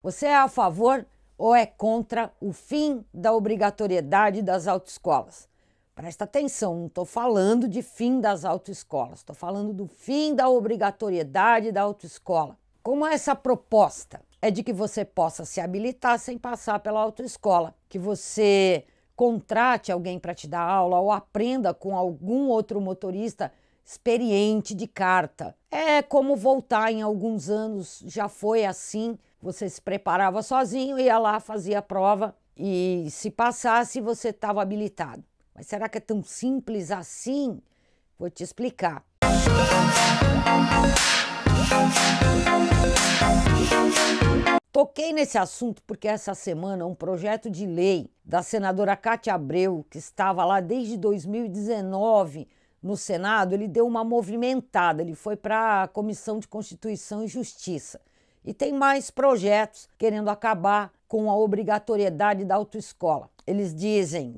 Você é a favor ou é contra o fim da obrigatoriedade das autoescolas? Presta atenção, não estou falando de fim das autoescolas, estou falando do fim da obrigatoriedade da autoescola. Como essa proposta é de que você possa se habilitar sem passar pela autoescola, que você contrate alguém para te dar aula ou aprenda com algum outro motorista experiente de carta. É como voltar em alguns anos, já foi assim, você se preparava sozinho, ia lá, fazia a prova e se passasse você estava habilitado. Mas será que é tão simples assim? Vou te explicar. Toquei nesse assunto porque essa semana um projeto de lei da senadora Cátia Abreu, que estava lá desde 2019 no Senado, ele deu uma movimentada, ele foi para a Comissão de Constituição e Justiça. E tem mais projetos querendo acabar com a obrigatoriedade da autoescola. Eles dizem,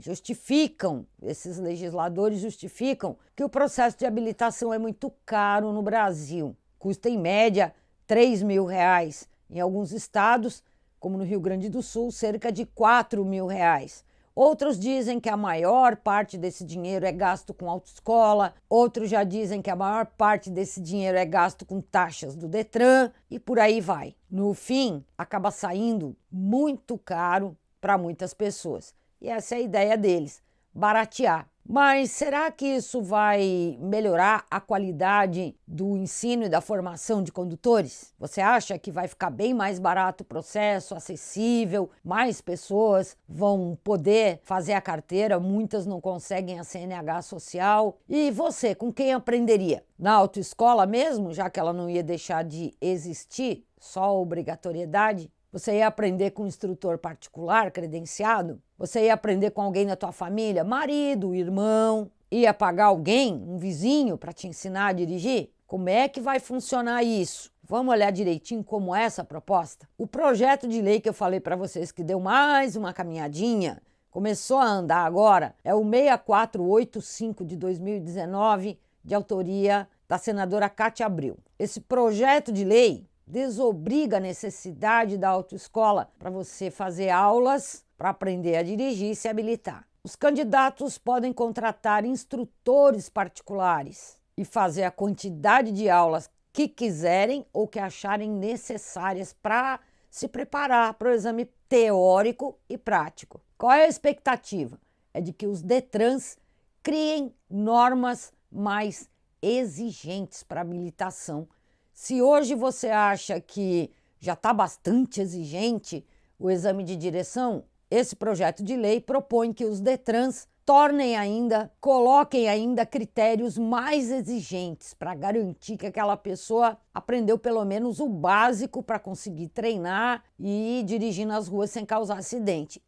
esses legisladores justificam que o processo de habilitação é muito caro no Brasil. Custa em média R$3.000. Em alguns estados, como no Rio Grande do Sul, cerca de R$4.000. Outros dizem que a maior parte desse dinheiro é gasto com autoescola, outros já dizem que a maior parte desse dinheiro é gasto com taxas do Detran e por aí vai. No fim, acaba saindo muito caro para muitas pessoas. E essa é a ideia deles, baratear. Mas será que isso vai melhorar a qualidade do ensino e da formação de condutores? Você acha que vai ficar bem mais barato o processo, acessível, mais pessoas vão poder fazer a carteira, muitas não conseguem a CNH social? E você, com quem aprenderia? Na autoescola mesmo, já que ela não ia deixar de existir, só a obrigatoriedade? Você ia aprender com um instrutor particular, credenciado? Você ia aprender com alguém da tua família, marido, irmão? Ia pagar alguém, um vizinho, para te ensinar a dirigir? Como é que vai funcionar isso? Vamos olhar direitinho como é essa proposta? O projeto de lei que eu falei para vocês que deu mais uma caminhadinha, começou a andar agora, é o 6485 de 2019, de autoria da senadora Cátia Abreu. Esse projeto de lei desobriga a necessidade da autoescola para você fazer aulas para aprender a dirigir e se habilitar. Os candidatos podem contratar instrutores particulares e fazer a quantidade de aulas que quiserem ou que acharem necessárias para se preparar para o exame teórico e prático. Qual é a expectativa? É de que os Detrans criem normas mais exigentes para habilitação. Se hoje você acha que já está bastante exigente o exame de direção, esse projeto de lei propõe que os Detrans coloquem ainda critérios mais exigentes para garantir que aquela pessoa aprendeu pelo menos o básico para conseguir treinar e dirigir nas ruas sem causar acidente.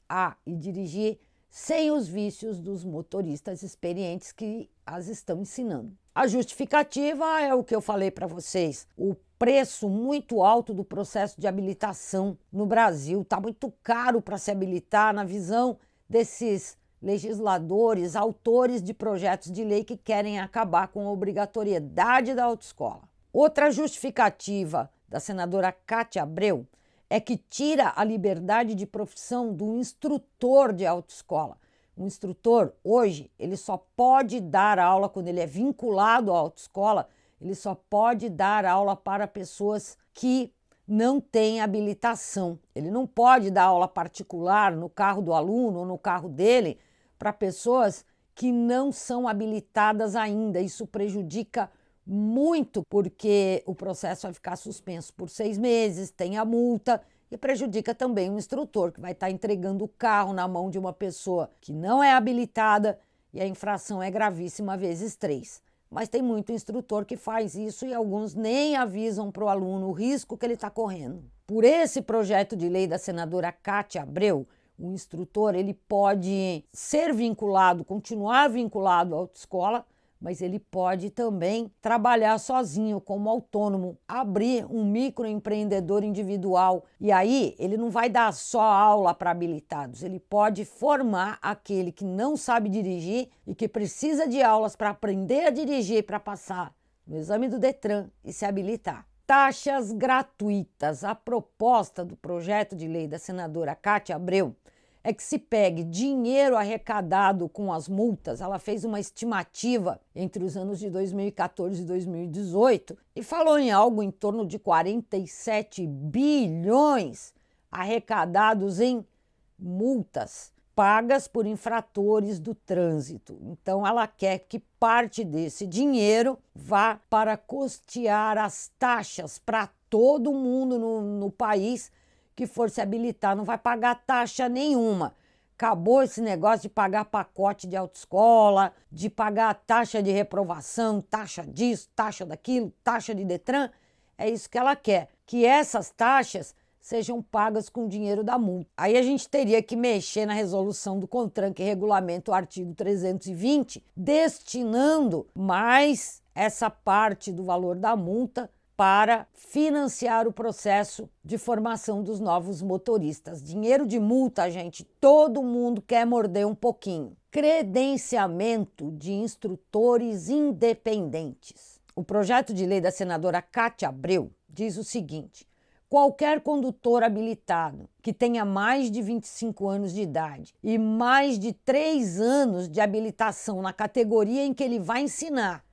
E dirigir sem os vícios dos motoristas experientes que as estão ensinando. A justificativa é o que eu falei para vocês, o preço muito alto do processo de habilitação no Brasil. Está muito caro para se habilitar na visão desses legisladores, autores de projetos de lei que querem acabar com a obrigatoriedade da autoescola. Outra justificativa da senadora Cátia Abreu é que tira a liberdade de profissão do instrutor de autoescola. O instrutor, hoje, ele só pode dar aula quando ele é vinculado à autoescola, ele só pode dar aula para pessoas que não têm habilitação. Ele não pode dar aula particular no carro do aluno ou no carro dele para pessoas que não são habilitadas ainda. Isso prejudica muito porque o processo vai ficar suspenso por 6 meses, tem a multa e prejudica também o instrutor, que vai estar entregando o carro na mão de uma pessoa que não é habilitada e a infração é gravíssima vezes 3. Mas tem muito instrutor que faz isso e alguns nem avisam para o aluno o risco que ele está correndo. Por esse projeto de lei da senadora Cátia Abreu, o instrutor ele pode ser vinculado, continuar vinculado à autoescola, mas ele pode também trabalhar sozinho, como autônomo, abrir um microempreendedor individual. E aí ele não vai dar só aula para habilitados, ele pode formar aquele que não sabe dirigir e que precisa de aulas para aprender a dirigir, para passar no exame do Detran e se habilitar. Taxas gratuitas. A proposta do projeto de lei da senadora Cátia Abreu é que se pegue dinheiro arrecadado com as multas. Ela fez uma estimativa entre os anos de 2014 e 2018 e falou em algo em torno de 47 bilhões arrecadados em multas pagas por infratores do trânsito. Então, ela quer que parte desse dinheiro vá para custear as taxas para todo mundo no país que for se habilitar. Não vai pagar taxa nenhuma. Acabou esse negócio de pagar pacote de autoescola, de pagar taxa de reprovação, taxa disso, taxa daquilo, taxa de Detran. É isso que ela quer, que essas taxas sejam pagas com dinheiro da multa. Aí a gente teria que mexer na resolução do CONTRAN, que regulamenta o artigo 320, destinando mais essa parte do valor da multa para financiar o processo de formação dos novos motoristas. Dinheiro de multa, gente, todo mundo quer morder um pouquinho. Credenciamento de instrutores independentes. O projeto de lei da senadora Cátia Abreu diz o seguinte: qualquer condutor habilitado que tenha mais de 25 anos de idade e mais de 3 anos de habilitação na categoria em que ele vai ensinar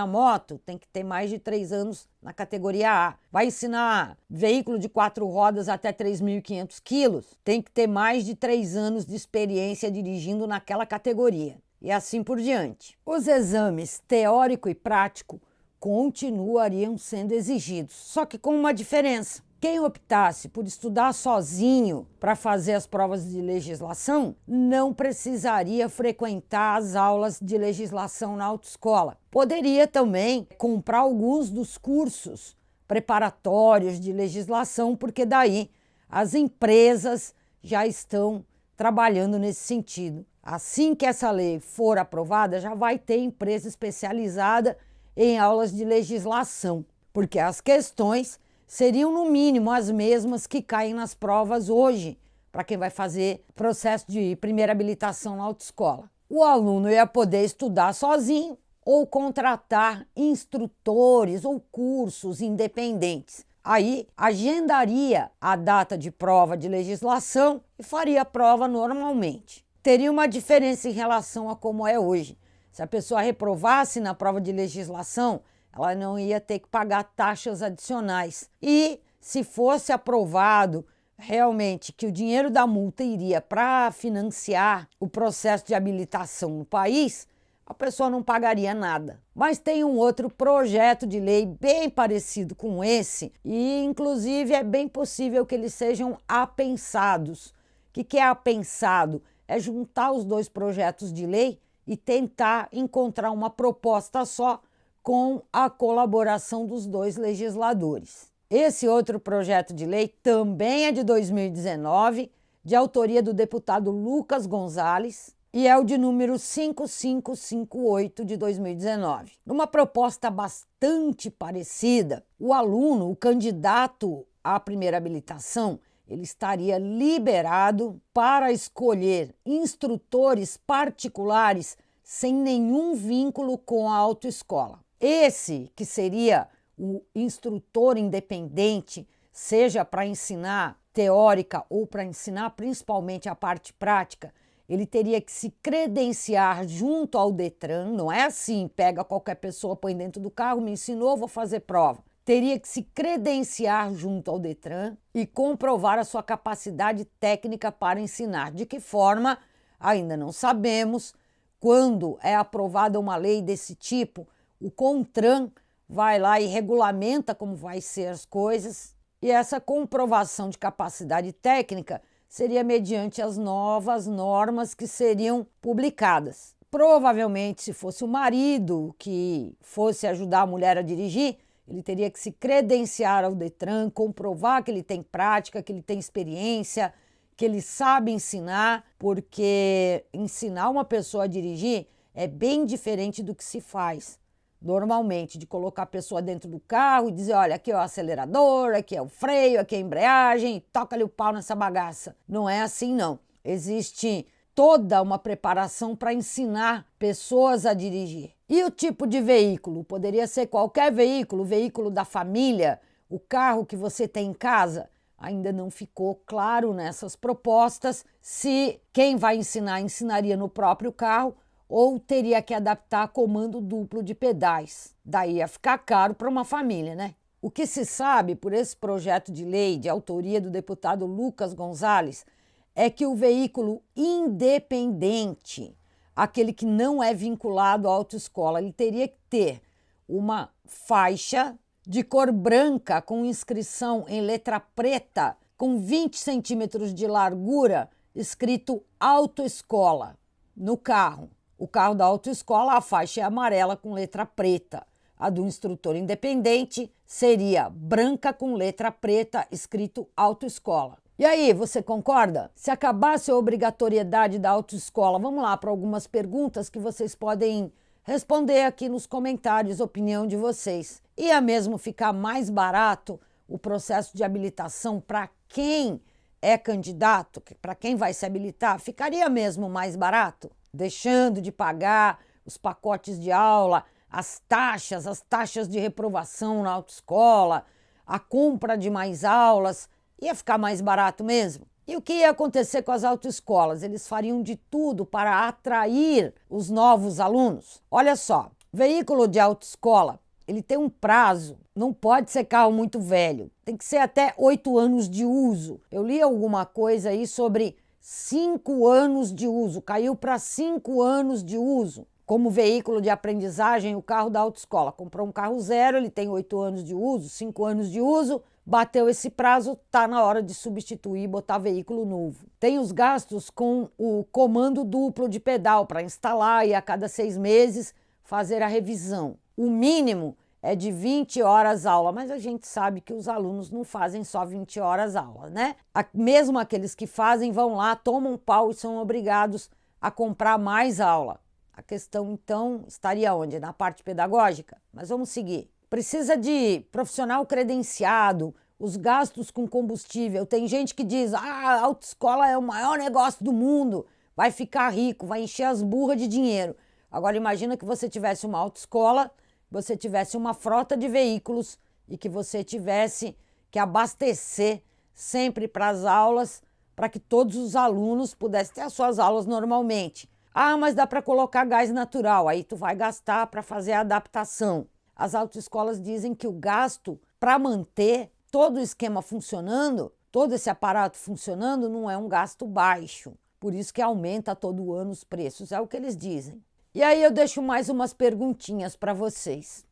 moto, tem que ter mais de 3 anos na categoria A. Vai ensinar veículo de 4 rodas até 3.500 quilos, tem que ter mais de 3 anos de experiência dirigindo naquela categoria. E assim por diante. Os exames teórico e prático continuariam sendo exigidos, só que com uma diferença. Quem optasse por estudar sozinho para fazer as provas de legislação não precisaria frequentar as aulas de legislação na autoescola. Poderia também comprar alguns dos cursos preparatórios de legislação, porque daí as empresas já estão trabalhando nesse sentido. Assim que essa lei for aprovada, já vai ter empresa especializada em aulas de legislação, porque as questões seriam no mínimo as mesmas que caem nas provas hoje, para quem vai fazer processo de primeira habilitação na autoescola. O aluno ia poder estudar sozinho ou contratar instrutores ou cursos independentes. Aí agendaria a data de prova de legislação e faria a prova normalmente. Teria uma diferença em relação a como é hoje. Se a pessoa reprovasse na prova de legislação, ela não ia ter que pagar taxas adicionais. E se fosse aprovado realmente que o dinheiro da multa iria para financiar o processo de habilitação no país, a pessoa não pagaria nada. Mas tem um outro projeto de lei bem parecido com esse e, inclusive, é bem possível que eles sejam apensados. O que é apensado? É juntar os dois projetos de lei e tentar encontrar uma proposta só com a colaboração dos dois legisladores. Esse outro projeto de lei também é de 2019, de autoria do deputado Lucas Gonzalez, e é o de número 5558 de 2019. Numa proposta bastante parecida, o aluno, o candidato à primeira habilitação, ele estaria liberado para escolher instrutores particulares sem nenhum vínculo com a autoescola. Esse que seria o instrutor independente, seja para ensinar teórica ou para ensinar principalmente a parte prática, ele teria que se credenciar junto ao Detran. Não é assim, pega qualquer pessoa, põe dentro do carro, me ensinou, vou fazer prova. Teria que se credenciar junto ao Detran e comprovar a sua capacidade técnica para ensinar. De que forma? Ainda não sabemos. Quando é aprovada uma lei desse tipo, o CONTRAN vai lá e regulamenta como vai ser as coisas. E essa comprovação de capacidade técnica seria mediante as novas normas que seriam publicadas. Provavelmente, se fosse o marido que fosse ajudar a mulher a dirigir, ele teria que se credenciar ao Detran, comprovar que ele tem prática, que ele tem experiência, que ele sabe ensinar, porque ensinar uma pessoa a dirigir é bem diferente do que se faz normalmente, de colocar a pessoa dentro do carro e dizer, olha, aqui é o acelerador, aqui é o freio, aqui é a embreagem, toca-lhe o pau nessa bagaça. Não é assim, não. Existe toda uma preparação para ensinar pessoas a dirigir. E o tipo de veículo? Poderia ser qualquer veículo, o veículo da família, o carro que você tem em casa? Ainda não ficou claro nessas propostas se quem vai ensinar ensinaria no próprio carro ou teria que adaptar comando duplo de pedais. Daí ia ficar caro para uma família, né? O que se sabe por esse projeto de lei de autoria do deputado Lucas Gonzalez é que o veículo independente, aquele que não é vinculado à autoescola, ele teria que ter uma faixa de cor branca com inscrição em letra preta com 20 centímetros de largura, escrito autoescola no carro. O carro da autoescola, a faixa é amarela com letra preta. A do instrutor independente seria branca com letra preta, escrito autoescola. E aí, você concorda? Se acabasse a obrigatoriedade da autoescola, vamos lá para algumas perguntas que vocês podem responder aqui nos comentários, opinião de vocês. Ia mesmo ficar mais barato o processo de habilitação para quem é candidato, para quem vai se habilitar? Ficaria mesmo mais barato? Deixando de pagar os pacotes de aula, as taxas de reprovação na autoescola, a compra de mais aulas, ia ficar mais barato mesmo? E o que ia acontecer com as autoescolas? Eles fariam de tudo para atrair os novos alunos? Olha só, veículo de autoescola, ele tem um prazo, não pode ser carro muito velho, tem que ser até 8 anos de uso. Eu li alguma coisa aí sobre 5 anos de uso, caiu para 5 anos de uso. Como veículo de aprendizagem, o carro da autoescola. Comprou um carro zero, ele tem 8 anos de uso, 5 anos de uso, bateu esse prazo, está na hora de substituir e botar veículo novo. Tem os gastos com o comando duplo de pedal para instalar e a cada 6 meses fazer a revisão. O mínimo é de 20 horas aula, mas a gente sabe que os alunos não fazem só 20 horas aula, né? Mesmo aqueles que fazem vão lá, tomam pau e são obrigados a comprar mais aula. A questão, então, estaria onde? Na parte pedagógica? Mas vamos seguir. Precisa de profissional credenciado, os gastos com combustível. Tem gente que diz, a autoescola é o maior negócio do mundo, vai ficar rico, vai encher as burras de dinheiro. Agora imagina que você tivesse uma autoescola, você tivesse uma frota de veículos e que você tivesse que abastecer sempre para as aulas, para que todos os alunos pudessem ter as suas aulas normalmente. Ah, mas dá para colocar gás natural, aí tu vai gastar para fazer a adaptação. As autoescolas dizem que o gasto para manter todo o esquema funcionando, todo esse aparato funcionando, não é um gasto baixo. Por isso que aumenta todo ano os preços, é o que eles dizem. E aí eu deixo mais umas perguntinhas para vocês.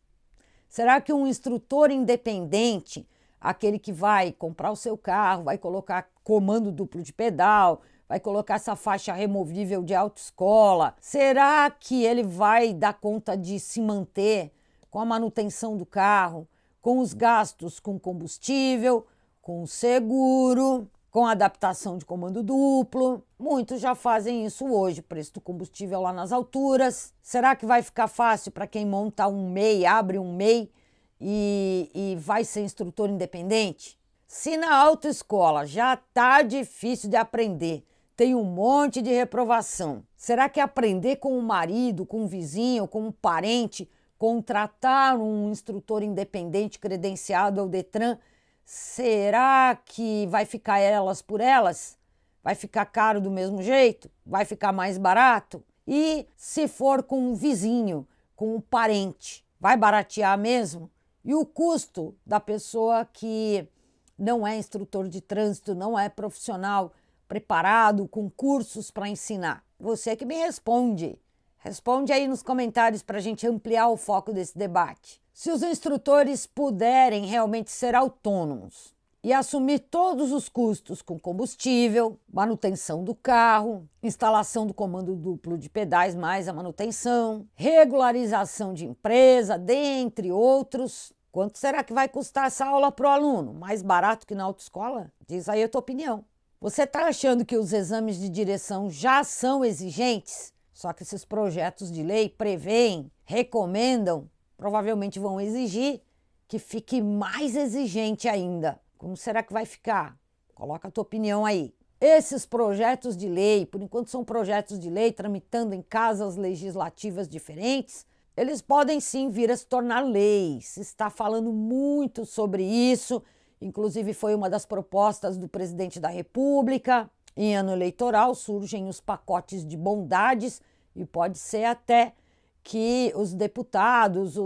Será que um instrutor independente, aquele que vai comprar o seu carro, vai colocar comando duplo de pedal, vai colocar essa faixa removível de autoescola, será que ele vai dar conta de se manter com a manutenção do carro, com os gastos com combustível, com seguro, com adaptação de comando duplo? Muitos já fazem isso hoje, preço do combustível lá nas alturas. Será que vai ficar fácil para quem monta um MEI, abre um MEI e vai ser instrutor independente? Se na autoescola já está difícil de aprender, tem um monte de reprovação, será que aprender com o marido, com o vizinho, com um parente, contratar um instrutor independente credenciado ao Detran, será que vai ficar elas por elas? Vai ficar caro do mesmo jeito? Vai ficar mais barato? E se for com um vizinho, com um parente, vai baratear mesmo? E o custo da pessoa que não é instrutor de trânsito, não é profissional preparado, com cursos para ensinar? Você que me responde. Responde aí nos comentários para a gente ampliar o foco desse debate. Se os instrutores puderem realmente ser autônomos e assumir todos os custos com combustível, manutenção do carro, instalação do comando duplo de pedais mais a manutenção, regularização de empresa, dentre outros, quanto será que vai custar essa aula para o aluno? Mais barato que na autoescola? Diz aí a tua opinião. Você está achando que os exames de direção já são exigentes? Só que esses projetos de lei prevêem, recomendam, provavelmente vão exigir que fique mais exigente ainda. Como será que vai ficar? Coloca a tua opinião aí. Esses projetos de lei, por enquanto são projetos de lei tramitando em casas legislativas diferentes, eles podem sim vir a se tornar lei. Se está falando muito sobre isso, inclusive foi uma das propostas do presidente da República. Em ano eleitoral surgem os pacotes de bondades e pode ser até que os deputados,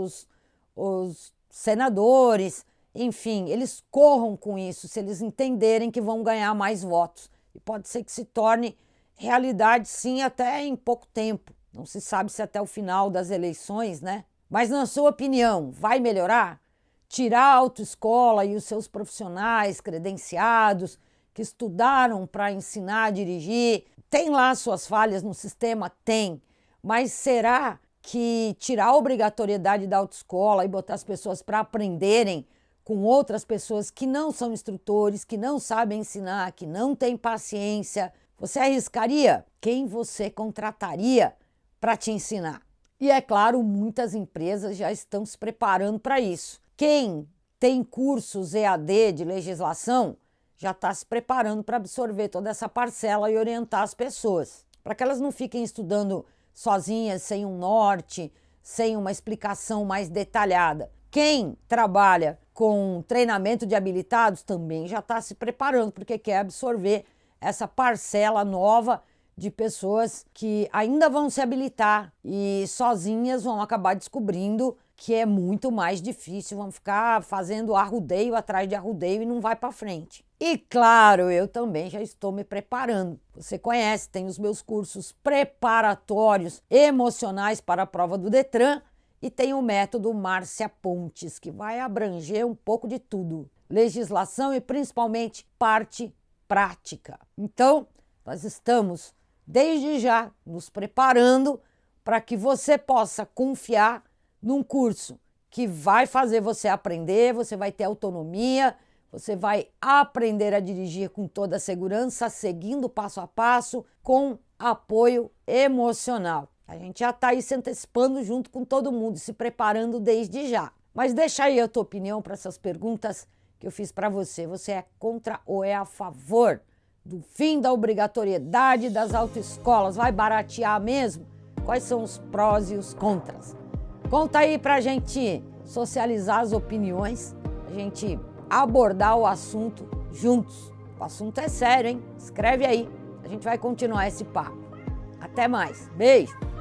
os senadores, enfim, eles corram com isso, se eles entenderem que vão ganhar mais votos. E pode ser que se torne realidade, sim, até em pouco tempo. Não se sabe se até o final das eleições, né? Mas, na sua opinião, vai melhorar? Tirar a autoescola e os seus profissionais credenciados, que estudaram para ensinar a dirigir, tem lá suas falhas no sistema? Tem. Mas será que tirar a obrigatoriedade da autoescola e botar as pessoas para aprenderem com outras pessoas que não são instrutores, que não sabem ensinar, que não têm paciência, você arriscaria? Quem você contrataria para te ensinar? E é claro, muitas empresas já estão se preparando para isso. Quem tem cursos EAD de legislação já está se preparando para absorver toda essa parcela e orientar as pessoas, para que elas não fiquem estudando sozinhas, sem um norte, sem uma explicação mais detalhada. Quem trabalha com treinamento de habilitados também já está se preparando, porque quer absorver essa parcela nova de pessoas que ainda vão se habilitar e sozinhas vão acabar descobrindo que é muito mais difícil, vão ficar fazendo arrudeio atrás de arrudeio e não vai para frente. E claro, eu também já estou me preparando. Você conhece, tem os meus cursos preparatórios emocionais para a prova do Detran e tem o método Márcia Pontes, que vai abranger um pouco de tudo. Legislação e principalmente parte prática. Então, nós estamos desde já nos preparando para que você possa confiar num curso que vai fazer você aprender, você vai ter autonomia, você vai aprender a dirigir com toda a segurança, seguindo passo a passo, com apoio emocional. A gente já está aí se antecipando junto com todo mundo, se preparando desde já. Mas deixa aí a tua opinião para essas perguntas que eu fiz para você. Você é contra ou é a favor do fim da obrigatoriedade das autoescolas? Vai baratear mesmo? Quais são os prós e os contras? Conta aí pra gente socializar as opiniões, a gente abordar o assunto juntos. O assunto é sério, hein? Escreve aí, a gente vai continuar esse papo. Até mais, beijo!